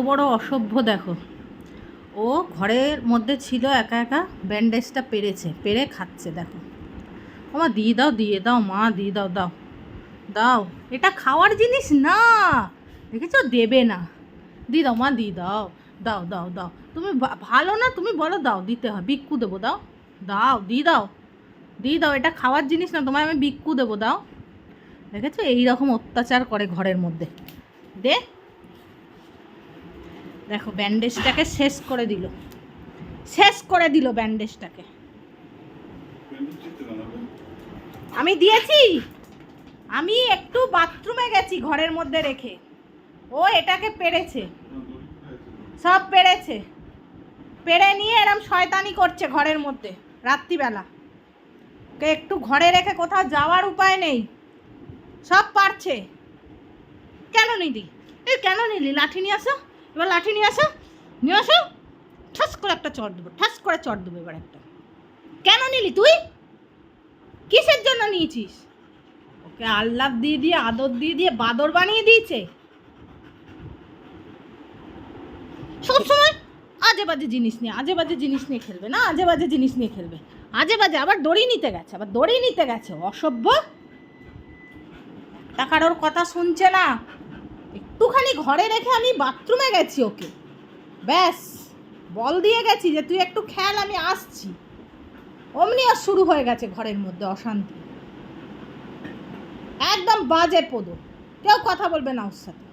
বড় অসভ্য দেখো। ও ঘরের মধ্যে ছিল একা একা, ব্যান্ডেজটা পেরে খাচ্ছে দেখো। মা দিয়ে দাও মা দিয়ে দাও, দাও দাও, এটা খাওয়ার জিনিস না, দেখেছো, দেবে না। দিয়ে দাও মা, দিয়ে দাও, দাও দাও দাও, তুমি ভালো না, তুমি বলো দাও, দিতে হয়, ভিক্ষু দেবো, দাও দাও, দিয়ে দাও, দিয়ে দাও, এটা খাওয়ার জিনিস না, তোমায় আমি ভিক্ষু দেবো, দাও। দেখেছো এইরকম অত্যাচার করে ঘরের মধ্যে। দে দেখো ব্যান্ডেজটাকে শেষ করে দিল ব্যান্ডেজটাকে। আমি দিয়েছি, আমি একটু বাথরুমে গেছি ঘরের মধ্যে রেখে, ও এটাকে পেরেছে, সব পেরে নিয়ে এরম শয়তানি করছে ঘরের মধ্যে রাত্রিবেলা। ওকে একটু ঘরে রেখে কোথাও যাওয়ার উপায় নেই, সব পারছে। কেন নিলি লাঠি নিয়ে আসো, এবার লাঠি নিয়ে আসো, ঠাস করে একটা চড় দেবো এবার একটা। কেন নিলি তুই, কিসের জন্য নিয়েছিস? ওকে আহ্লাদ দিয়ে আদর দিয়ে বাদর বানিয়ে দিয়েছে। সবসময় আজে বাজে জিনিস নিয়ে খেলবে না, আজে বাজে জিনিস নিয়ে খেলবে, আবার দড়ি নিতে গেছে অসভ্য। তা কারোর কথা শুনছে না, একটুখানি ঘরে রেখে আমি বাথরুমে গেছি ওকে, ব্যাস বল দিয়ে গেছি যে তুই একটু খেল, আমি আসছি। অমনি আর শুরু হয়ে গেছে ঘরের মধ্যে অশান্তি, একদম বাজে পদো, কেউ কথা বলবে না ওর সাথে।